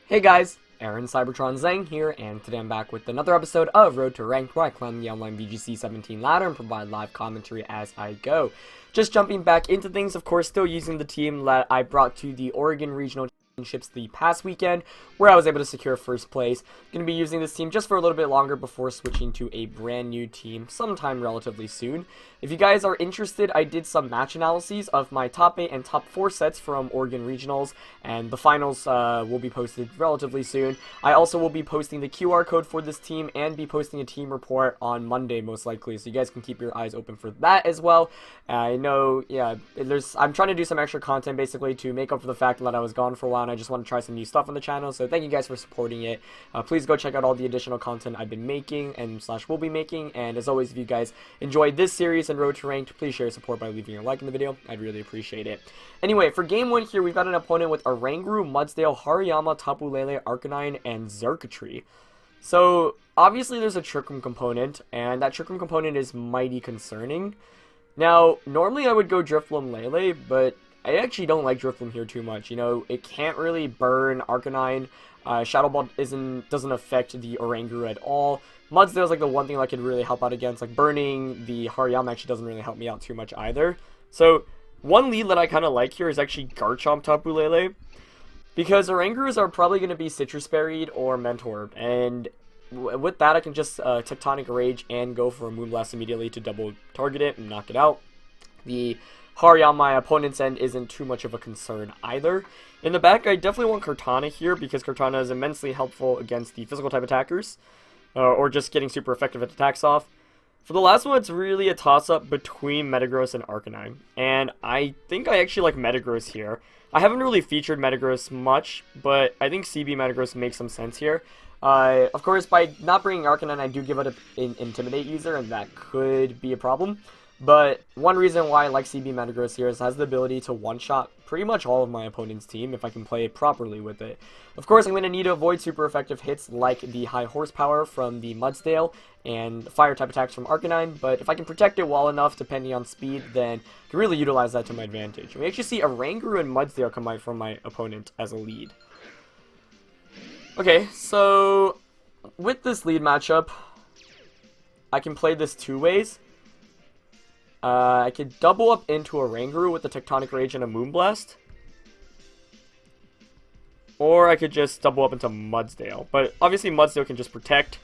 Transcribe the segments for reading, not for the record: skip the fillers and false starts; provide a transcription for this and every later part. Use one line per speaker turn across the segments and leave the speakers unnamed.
Hey guys, Aaron Cybertron Zhang here, and today I'm back with another episode of Road to Ranked, where I climb the online VGC 17 ladder and provide live commentary as I go. Just jumping back into things, of course, still using the team that I brought to the Oregon Regional Championships the past weekend, where I was able to secure first place. Going to be using this team just for a little bit longer before switching to a brand new team sometime relatively soon. If you guys are interested, I did some match analyses of my top 8 and top 4 sets from Oregon Regionals, and the finals will be posted relatively soon. I also will be posting the QR code for this team and be posting a team report on Monday most likely, so you guys can keep your eyes open for that as well. I know, yeah, I'm trying to do some extra content basically to make up for the fact that I was gone for a while and I just want to try some new stuff on the channel, so thank you guys for supporting it. Please go check out all the additional content I've been making and / will be making, and as always, if you guys enjoyed this series and Road to Ranked, please share your support by leaving a like in the video. I'd really appreciate it. Anyway, for game 1 here, we've got an opponent with Oranguru, Mudsdale, Hariyama, Tapu Lele, Arcanine, and Xurkitree. So, obviously there's a Trick Room component, and that Trick Room component is mighty concerning. Now, normally I would go Drifloon Lele, but I actually don't like Drifloon here too much. You know, it can't really burn Arcanine. Shadow Ball doesn't affect the Oranguru at all. Mudsdale is like the one thing that could really help out against. Like burning the Hariyama actually doesn't really help me out too much either. So one lead that I kind of like here is actually Garchomp Tapu Lele, because Orangurus are probably going to be Citrus Berried or Mentored, and with that I can just Tectonic Rage and go for a Moonblast immediately to double target it and knock it out. The Hariyama on my opponent's end isn't too much of a concern either. In the back, I definitely want Kartana here because Kartana is immensely helpful against the physical type attackers, or just getting super effective at attacks off. For the last one, it's really a toss-up between Metagross and Arcanine, and I think I actually like Metagross here. I haven't really featured Metagross much, but I think CB Metagross makes some sense here. Of course, by not bringing Arcanine, I do give it an Intimidate user, and that could be a problem. But one reason why I like CB Metagross here is it has the ability to one-shot pretty much all of my opponent's team if I can play properly with it. Of course, I'm going to need to avoid super effective hits like the high horsepower from the Mudsdale and fire type attacks from Arcanine, but if I can protect it well enough depending on speed, then I can really utilize that to my advantage. We actually see Oranguru and Mudsdale come out from my opponent as a lead. Okay, so with this lead matchup, I can play this two ways. I could double up into Oranguru with the Tectonic Rage and a Moonblast. Or I could just double up into Mudsdale. But obviously Mudsdale can just protect.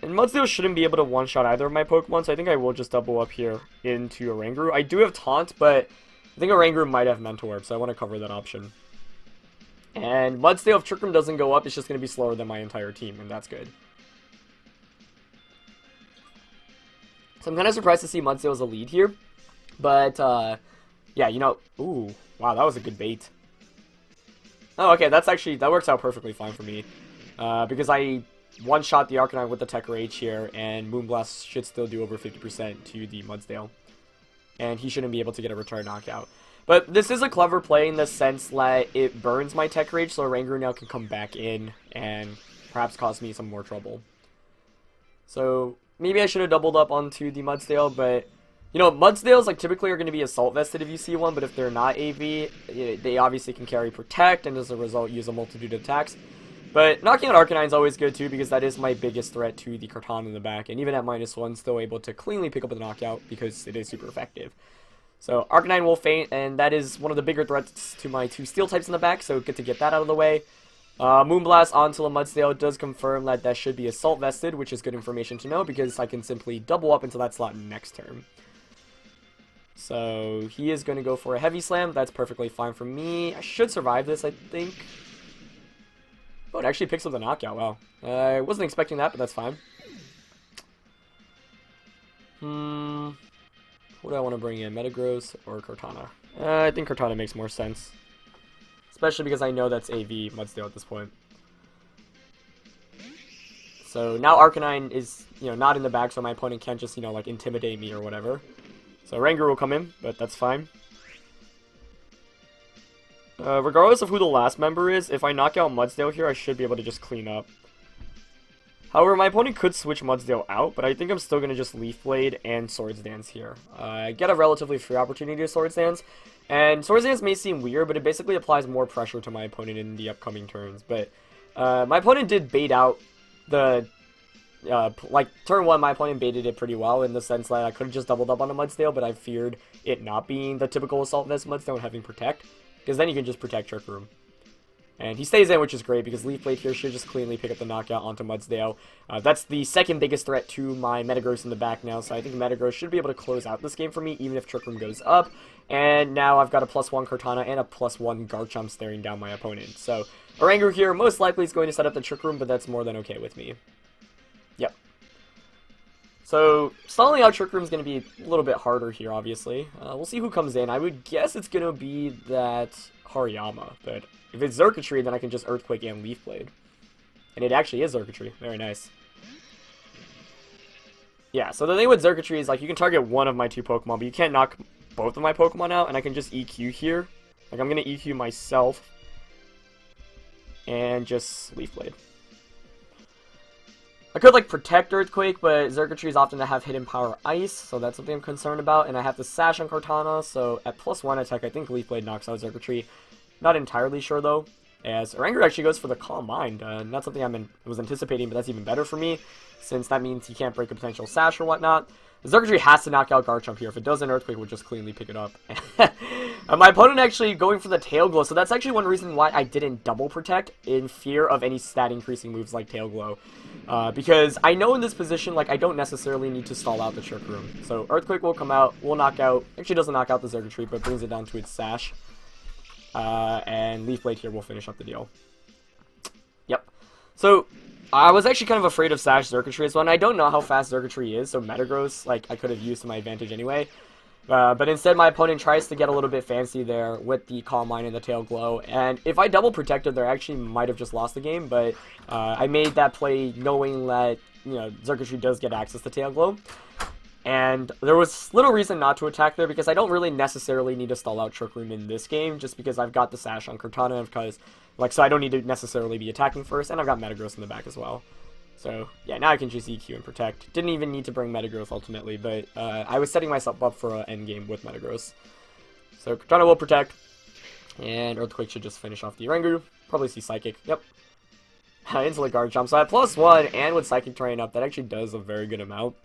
And Mudsdale shouldn't be able to one-shot either of my Pokemon, so I think I will just double up here into Oranguru. I do have Taunt, but I think Oranguru might have Mental Orb, so I want to cover that option. And Mudsdale, if Trick Room doesn't go up, it's just going to be slower than my entire team, and that's good. So I'm kind of surprised to see Mudsdale as a lead here. But, yeah, you know... Ooh, wow, that was a good bait. Oh, okay, that works out perfectly fine for me. Because I one-shot the Arcanine with the Tech Rage here, and Moonblast should still do over 50% to the Mudsdale. And he shouldn't be able to get a return knockout. But this is a clever play in the sense that it burns my Tech Rage, so Oranguru now can come back in and perhaps cause me some more trouble. So... maybe I should have doubled up onto the Mudsdale, but, you know, Mudsdales, like, typically are going to be Assault Vested if you see one, but if they're not AV, they obviously can carry Protect, and as a result, use a multitude of attacks. But knocking out Arcanine is always good, too, because that is my biggest threat to the Kartana in the back, and even at -1, still able to cleanly pick up the knockout, because it is super effective. So, Arcanine will faint, and that is one of the bigger threats to my two Steel types in the back, so good to get that out of the way. Moonblast onto the Mudsdale does confirm that that should be Assault Vested, which is good information to know because I can simply double up into that slot next turn. So he is going to go for a Heavy Slam. That's perfectly fine for me. I should survive this, I think. Oh, it actually picks up the knockout. Wow. I wasn't expecting that, but that's fine. What do I want to bring in? Metagross or Kartana? I think Kartana makes more sense. Especially because I know that's AV Mudsdale at this point. So now Arcanine is, you know, not in the back, so my opponent can't just, you know, like, intimidate me or whatever. So Oranguru will come in, but that's fine. Regardless of who the last member is, if I knock out Mudsdale here, I should be able to just clean up. However, my opponent could switch Mudsdale out, but I think I'm still going to just Leaf Blade and Swords Dance here. I get a relatively free opportunity to Swords Dance, And Swords Dance may seem weird, but it basically applies more pressure to my opponent in the upcoming turns. But my opponent did bait out the... like, turn 1, my opponent baited it pretty well in the sense that I could have just doubled up on a Mudsdale, but I feared it not being the typical Assault Vest Mudsdale and having Protect, because then you can just Protect Trick Room. And he stays in, which is great, because Leaf Blade here should just cleanly pick up the knockout onto Mudsdale. That's the second biggest threat to my Metagross in the back now, so I think Metagross should be able to close out this game for me, even if Trick Room goes up. And now I've got a +1 Kartana and a +1 Garchomp staring down my opponent. So Oranguru here most likely is going to set up the Trick Room, but that's more than okay with me. Yep. So, stalling out Trick Room is going to be a little bit harder here, obviously. We'll see who comes in. I would guess it's going to be that Hariyama, but if it's Xurkitree, then I can just Earthquake and Leaf Blade. And it actually is Xurkitree. Very nice. Yeah, so the thing with Xurkitree is, like, you can target one of my 2 Pokemon, but you can't knock both of my Pokemon out, and I can just EQ here. Like, I'm going to EQ myself. And just Leaf Blade. I could, like, Protect Earthquake, but Xurkitrees often have Hidden Power Ice, so that's something I'm concerned about. And I have to Sash on Kartana, so at +1 attack, I think Leaf Blade knocks out Xurkitree. Not entirely sure, though, as Oranguru actually goes for the Calm Mind. Not something I was anticipating, but that's even better for me, since that means he can't break a potential Sash or whatnot. Xurkitree has to knock out Garchomp here. If it doesn't, Earthquake would just cleanly pick it up. My opponent actually going for the Tail Glow, so that's actually one reason why I didn't double Protect in fear of any stat increasing moves like Tail Glow. Because I know in this position, like, I don't necessarily need to stall out the Trick Room. So Earthquake will come out, will knock out, actually doesn't knock out the Xurkitree, but brings it down to its Sash. And Leaf Blade here will finish up the deal. Yep. So I was actually kind of afraid of Sash Xurkitree as well, and I don't know how fast Xurkitree is, so Metagross, like, I could have used to my advantage anyway. But instead, my opponent tries to get a little bit fancy there with the Calm Mind and the Tail Glow. And if I double protected there, I actually might have just lost the game. But I made that play knowing that, you know, Xurkitree does get access to Tail Glow. And there was little reason not to attack there because I don't really necessarily need to stall out Trick Room in this game. Just because I've got the Sash on Kartana. Because, like, so I don't need to necessarily be attacking first. And I've got Metagross in the back as well. So, yeah, now I can just EQ and Protect. Didn't even need to bring Metagross ultimately, but I was setting myself up for an endgame with Metagross. So, Kartana will Protect, and Earthquake should just finish off the Oranguru. Probably see Psychic. Yep. Instantly Garchomp. So at +1, and with Psychic Terrain up, that actually does a very good amount.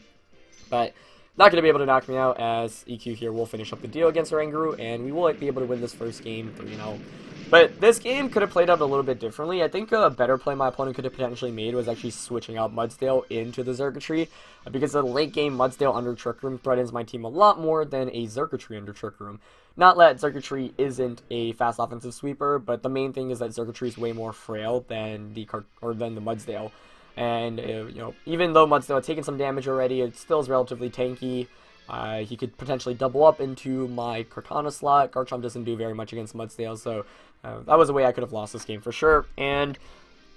But not going to be able to knock me out, as EQ here will finish up the deal against Oranguru, and we will be able to win this first game 3-0. But this game could have played out a little bit differently. I think a better play my opponent could have potentially made was actually switching out Mudsdale into the Xurkitree. Because the late game Mudsdale under Trick Room threatens my team a lot more than a Xurkitree under Trick Room. Not that Xurkitree isn't a fast offensive sweeper, but the main thing is that Xurkitree is way more frail than the Mudsdale. And, you know, even though Mudsdale had taken some damage already, it still is relatively tanky. He could potentially double up into my Kartana slot. Garchomp doesn't do very much against Mudsdale, so that was a way I could have lost this game for sure. And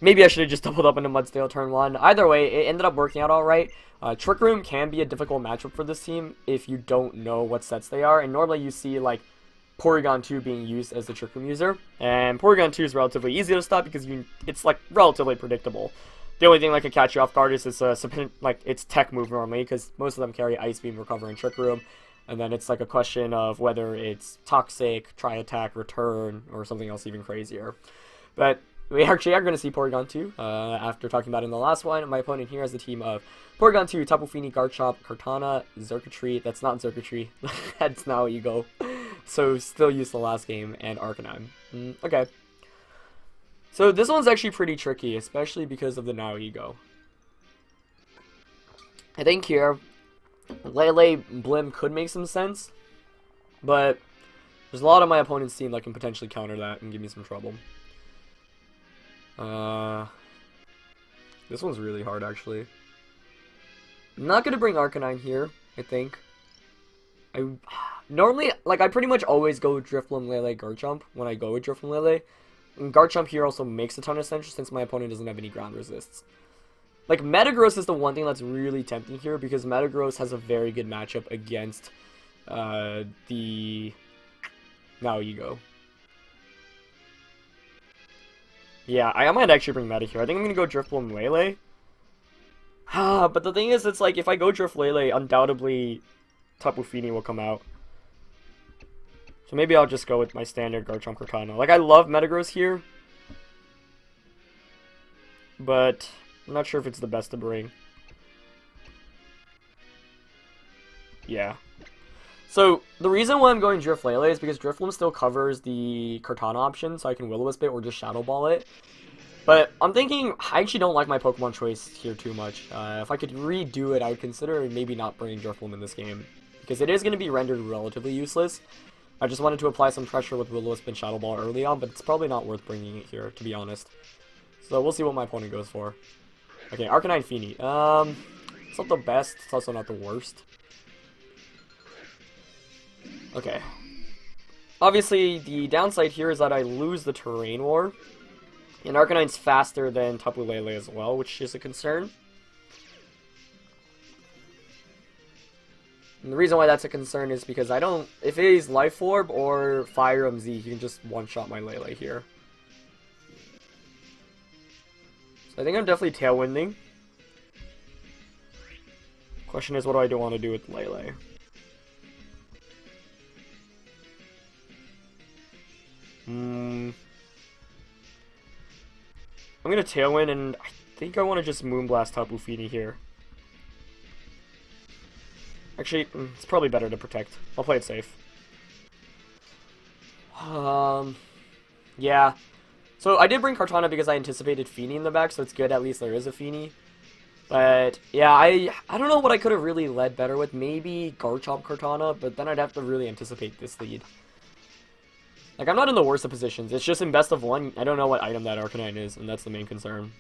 maybe I should have just doubled up into Mudsdale turn 1. Either way, it ended up working out alright. Trick Room can be a difficult matchup for this team if you don't know what sets they are. And normally you see, like, Porygon 2 being used as the Trick Room user. And Porygon 2 is relatively easy to stop because it's, like, relatively predictable. The only thing that can catch you off guard is its tech move normally, because most of them carry Ice Beam, Recover, and Trick Room. And then it's like a question of whether it's Toxic, Try Attack, Return, or something else even crazier. But we actually are going to see Porygon 2, after talking about it in the last one. My opponent here has a team of Porygon 2, Tapu Fini, Garchomp, Kartana, Xurkitree. That's not Xurkitree. That's Nahlogo. So still used the last game, and Arcanine. Okay. So this one's actually pretty tricky, especially because of the Nahlogo. I think here, Lele Blim could make some sense, but there's a lot of my opponent's team that can potentially counter that and give me some trouble. This one's really hard, actually. I'm not going to bring Arcanine here, I think. Normally, like, I pretty much always go Drifloon, Lele, Garchomp when I go with Drifloon, Lele. And Garchomp here also makes a ton of sense since my opponent doesn't have any ground resists. Like, Metagross is the one thing that's really tempting here because Metagross has a very good matchup against the Nahlogo. Yeah, I might actually bring Meta here. I think I'm going to go Drifloon Lele. But the thing is, it's like, if I go Drift Lele, undoubtedly Tapu Fini will come out. So maybe I'll just go with my standard Garchomp Cortana. Like, I love Metagross here, but I'm not sure if it's the best to bring. Yeah. So, the reason why I'm going Drifloon is because Drifloon still covers the Cortana option, so I can Will-O-Wisp it or just Shadow Ball it. But I'm thinking, I actually don't like my Pokemon choice here too much. If I could redo it, I would consider maybe not bringing Drifloon in this game, because it is going to be rendered relatively useless. I just wanted to apply some pressure with Will-O-Wisp and Shadow Ball early on, but it's probably not worth bringing it here, to be honest. So we'll see what my opponent goes for. Okay, Arcanine Feeny. It's not the best, it's also not the worst. Okay. Obviously, the downside here is that I lose the Terrain War. And Arcanine's faster than Tapu Lele as well, which is a concern. And the reason why that's a concern is because I don't... If it is Life Orb or Fire MZ, he can just one-shot my Lele here. So I think I'm definitely Tailwinding. Question is, what do I want to do with Lele? I'm gonna Tailwind, and I think I want to just Moonblast Tapu Fini here. Actually, it's probably better to Protect. I'll play it safe. Yeah. So I did bring Kartana because I anticipated Fini in the back, so it's good at least there is a Fini. But yeah, I don't know what I could have really led better with. Maybe Garchomp Kartana, but then I'd have to really anticipate this lead. Like, I'm not in the worst of positions. It's just in best of one, I don't know what item that Arcanine is, and that's the main concern.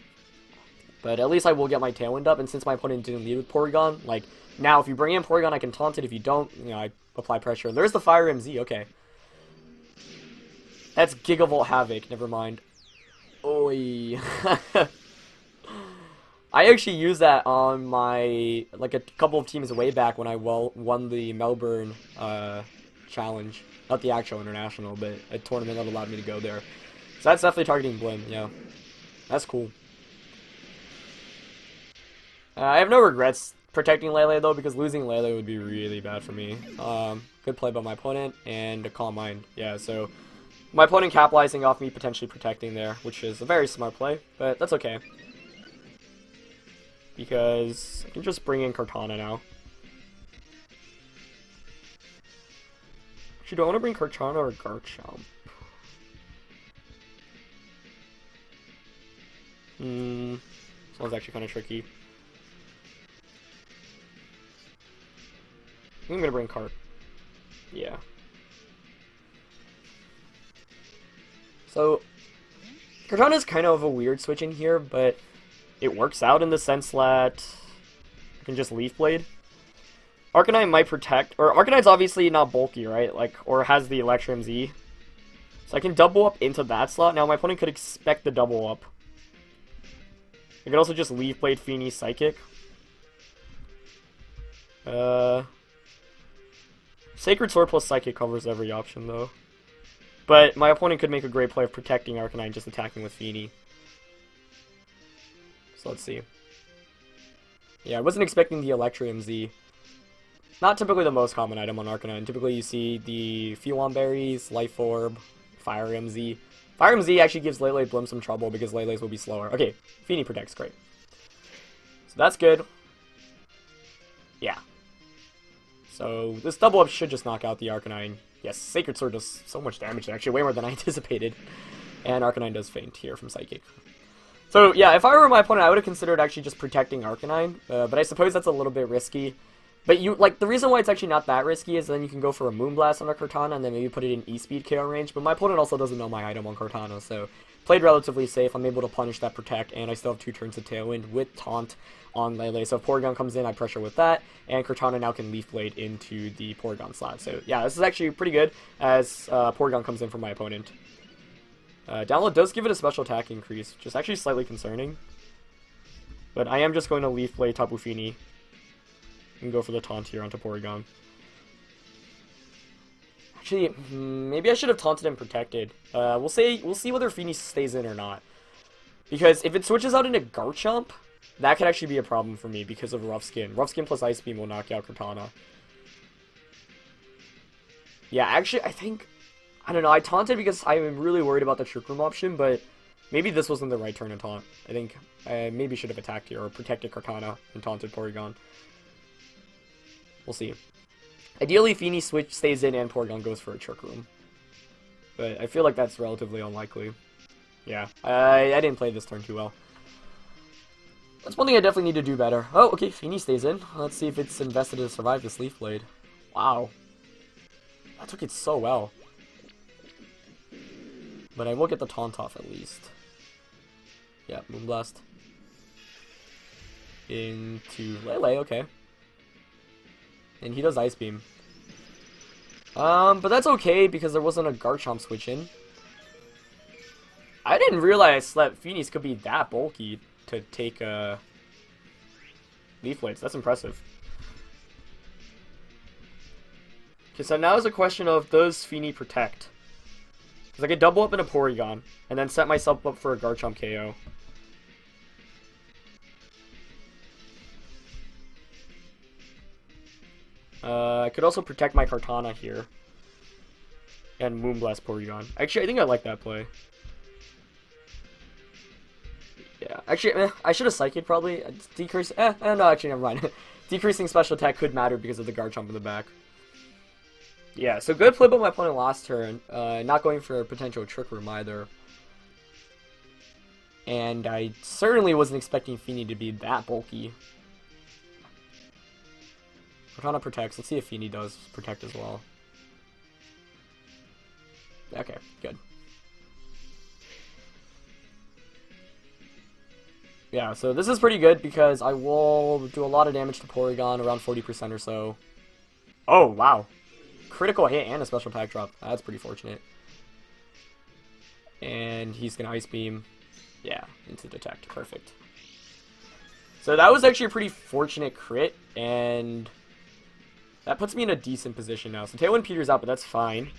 But at least I will get my Tailwind up, and since my opponent didn't lead with Porygon, like, now if you bring in Porygon, I can taunt it. If you don't, you know, I apply pressure. There's the Fire MZ, okay. That's Gigavolt Havoc, never mind. Oi. I actually used that on my, like, a couple of teams way back when I won the Melbourne challenge. Not the actual international, but a tournament that allowed me to go there. So that's definitely targeting Blim, yeah. That's cool. I have no regrets protecting Lele, though, because losing Lele would be really bad for me. Good play by my opponent, and a Calm Mind. Yeah, so my opponent capitalizing off me potentially protecting there, which is a very smart play, but that's okay. Because I can just bring in Kartana now. Actually, do I want to bring Kartana or Garchomp? This one's actually kind of tricky. I think I'm going to bring Cart. Yeah. So, Kartana is kind of a weird switch in here, but it works out in the sense that I can just Leaf Blade. Arcanine might protect, or Arcanine's obviously not bulky, right? Like, or has the Electrum Z. So I can double up into that slot. Now my opponent could expect the double up. I could also just Leaf Blade Feeny Psychic. Sacred Sword plus Psychic covers every option though. But my opponent could make a great play of protecting Arcanine just attacking with Feeny. So let's see. Yeah, I wasn't expecting the Electrum Z. Not typically the most common item on Arcanine. Typically you see the Fuon Berries, Life Orb, Fire MZ. Fire MZ actually gives Lele Blim some trouble because Lele's will be slower. Okay, Feeny protects, great. So that's good. Yeah. So this double up should just knock out the Arcanine. Yes, Sacred Sword does so much damage, actually way more than I anticipated. And Arcanine does faint here from Psychic. So yeah, if I were my opponent, I would have considered actually just protecting Arcanine. But I suppose that's a little bit risky. But you, like, the reason why it's actually not that risky is then you can go for a Moonblast on a Kartana and then maybe put it in E-Speed KO range. But my opponent also doesn't know my item on Kartana, so played relatively safe. I'm able to punish that Protect, and I still have 2 turns of Tailwind with Taunt on Lele. So if Porygon comes in, I pressure with that, and Kartana now can Leaf Blade into the Porygon slot. So yeah, this is actually pretty good as Porygon comes in for my opponent. Download does give it a special attack increase, which is actually slightly concerning. But I am just going to Leaf Blade Tapu Fini and go for the taunt here onto Porygon. Actually, maybe I should have taunted and protected. We'll see whether Fini stays in or not. Because if it switches out into Garchomp, that could actually be a problem for me because of Rough Skin. Rough Skin plus Ice Beam will knock out Kartana. Yeah, actually, I think I don't know, I taunted because I'm really worried about the Trick Room option, but maybe this wasn't the right turn to taunt. I think I maybe should have attacked here, or protected Kartana and taunted Porygon. We'll see. Ideally, Feeny stays in and Porygon goes for a Trick Room. But I feel like that's relatively unlikely. Yeah, I didn't play this turn too well. That's one thing I definitely need to do better. Oh, okay, Feeny stays in. Let's see if it's invested to survive this Leaf Blade. Wow. That took it so well. But I will get the taunt off at least. Yeah, Moonblast. Into Lele, okay. And he does Ice Beam. But that's okay because there wasn't a Garchomp switch in. I didn't realize that Feenies could be that bulky to take Leaf Blades. That's impressive. Okay, so now is a question of, does Feeny protect? Because I could double up in a Porygon and then set myself up for a Garchomp KO. I could also protect my Kartana here. And Moonblast Porygon. Actually, I think I like that play. Yeah, actually, I should have Psychic probably. Decrease. No, actually, never mind. Decreasing special attack could matter because of the Garchomp in the back. Yeah, so good play by my opponent last turn. Not going for a potential Trick Room either. And I certainly wasn't expecting Feeny to be that bulky. Kartana protects. Let's see if Feeny does protect as well. Okay, good. Yeah, so this is pretty good because I will do a lot of damage to Porygon, around 40% or so. Oh, wow. Critical hit and a special attack drop. That's pretty fortunate. And he's going to Ice Beam. Yeah, into Detect. Perfect. So that was actually a pretty fortunate crit, and that puts me in a decent position now. So Tailwind peters out, but that's fine.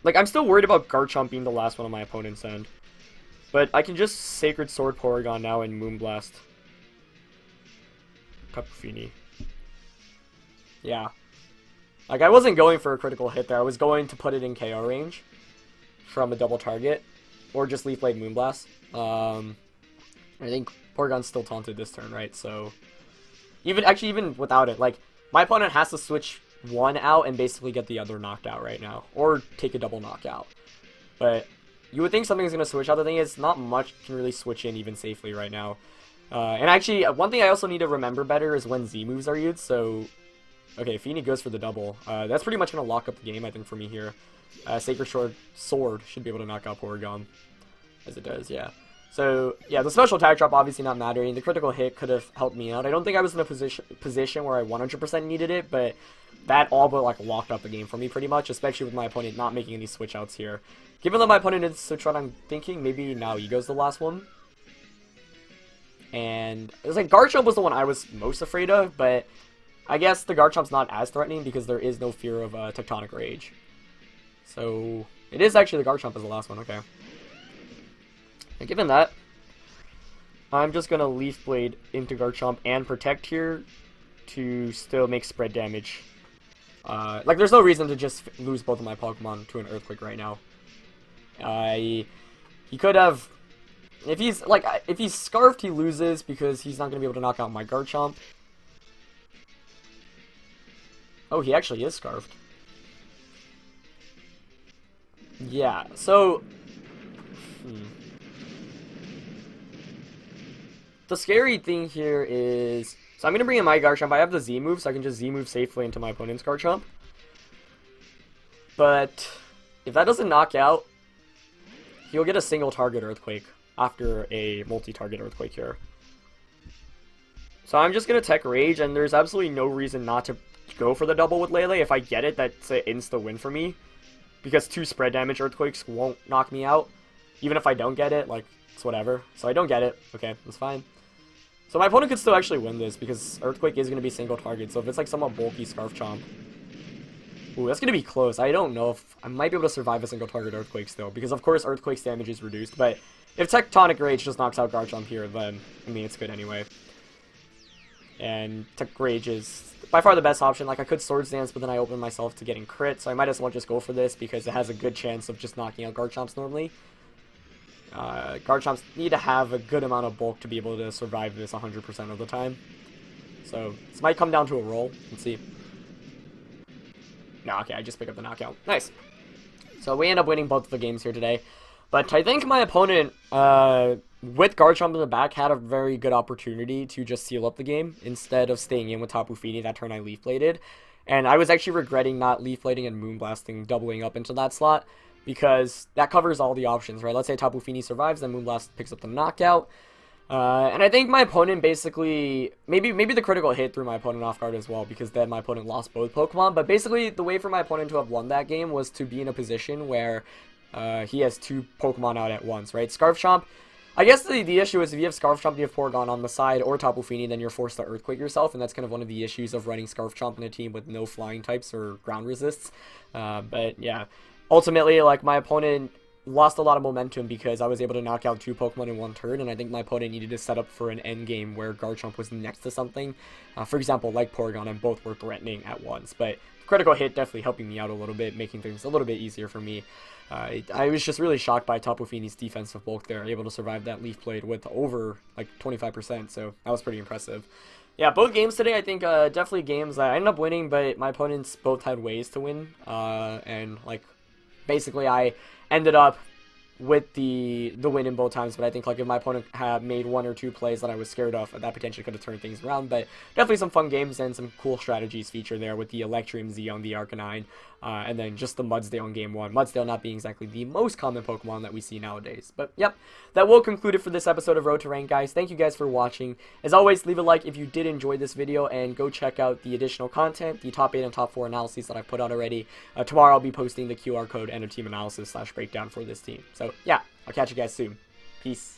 Like, I'm still worried about Garchomp being the last one on my opponent's end. But I can just Sacred Sword Porygon now and Moonblast. Tapu Fini. Yeah. Like, I wasn't going for a critical hit there. I was going to put it in KO range from a double target. Or just Leaf Blade Moonblast. I think Porygon's still taunted this turn, right? So, even without it, like, my opponent has to switch one out and basically get the other knocked out right now. Or take a double knockout. But you would think something's going to switch out. The thing is, not much can really switch in even safely right now. And actually, one thing I also need to remember better is when Z moves are used. So, okay, Feeny goes for the double. That's pretty much going to lock up the game, I think, for me here. Sacred Sword should be able to knock out Porygon. As it does, yeah. So, yeah, the special attack drop obviously not mattering. The critical hit could have helped me out. I don't think I was in a position where I 100% needed it, but that all but, like, locked up the game for me pretty much, especially with my opponent not making any switch outs here. Given that my opponent didn't switch out, I'm thinking maybe now Ego's the last one. And it was like Garchomp was the one I was most afraid of, but I guess the Garchomp's not as threatening because there is no fear of Tectonic Rage. So, it is actually the Garchomp as the last one, okay. And given that, I'm just going to Leaf Blade into Garchomp and Protect here to still make spread damage. Like, there's no reason to just lose both of my Pokemon to an Earthquake right now. He could have... If he's Scarfed, he loses because he's not going to be able to knock out my Garchomp. Oh, he actually is Scarfed. Yeah, so... The scary thing here is... So I'm going to bring in my Garchomp. I have the Z move, so I can just Z move safely into my opponent's Garchomp. But if that doesn't knock out, he'll get a single target Earthquake after a multi-target Earthquake here. So I'm just going to Tech Rage, and there's absolutely no reason not to go for the double with Lele. If I get it, that's an insta-win for me. Because 2 spread damage Earthquakes won't knock me out. Even if I don't get it, like, it's whatever. So I don't get it. Okay, that's fine. So my opponent could still actually win this, because Earthquake is going to be single target. So if it's like somewhat bulky Scarf Chomp. Ooh, that's going to be close. I don't know if I might be able to survive a single target Earthquake still, because of course Earthquake's damage is reduced. But if Tectonic Rage just knocks out Garchomp here, then, I mean, it's good anyway. and Tech Rage is by far the best option. Like, I could Swords Dance, but then I open myself to getting crit, so I might as well just go for this because it has a good chance of just knocking out Garchomps normally. Garchomps need to have a good amount of bulk to be able to survive this 100% of the time. So, this might come down to a roll. Let's see. No, okay, I just pick up the knockout. Nice. So, we end up winning both of the games here today. But I think my opponent, with Garchomp in the back, had a very good opportunity to just seal up the game instead of staying in with Tapu Fini that turn I Leaf Bladed. And I was actually regretting not Leaf Blading and Moonblasting doubling up into that slot because that covers all the options, right? Let's say Tapu Fini survives, then Moonblast picks up the knockout. And I think my opponent basically, maybe the critical hit threw my opponent off guard as well because then my opponent lost both Pokemon. But basically, the way for my opponent to have won that game was to be in a position where he has 2 Pokemon out at once, right? Scarf Chomp, I guess the issue is if you have Scarf Chomp, you have Porygon on the side, or Tapu Fini, then you're forced to Earthquake yourself, and that's kind of one of the issues of running Scarf Chomp in a team with no flying types or ground resists. But yeah, ultimately, like, my opponent lost a lot of momentum because I was able to knock out 2 Pokemon in one turn, and I think my opponent needed to set up for an end game where Garchomp was next to something. For example, like Porygon, and both were threatening at once, but critical hit definitely helping me out a little bit, making things a little bit easier for me. I was just really shocked by Tapu Fini's defensive bulk there, able to survive that Leaf Blade with over like 25%, so that was pretty impressive. Yeah, both games today, I think definitely games that I ended up winning, but my opponents both had ways to win, and like basically I ended up with the win in both times, but I think like if my opponent had made 1 or 2 plays that I was scared of, that potentially could have turned things around. But definitely some fun games and some cool strategies featured there with the Electrium, Zeon, the Arcanine, and then just the Mudsdale in game 1. Mudsdale not being exactly the most common Pokemon that we see nowadays. But yep, that will conclude it for this episode of Road to Rank, guys. Thank you guys for watching. As always, leave a like if you did enjoy this video, and go check out the additional content, the top 8 and top 4 analyses that I've put out already. Tomorrow I'll be posting the QR code and a team analysis / breakdown for this team. So yeah, I'll catch you guys soon. Peace.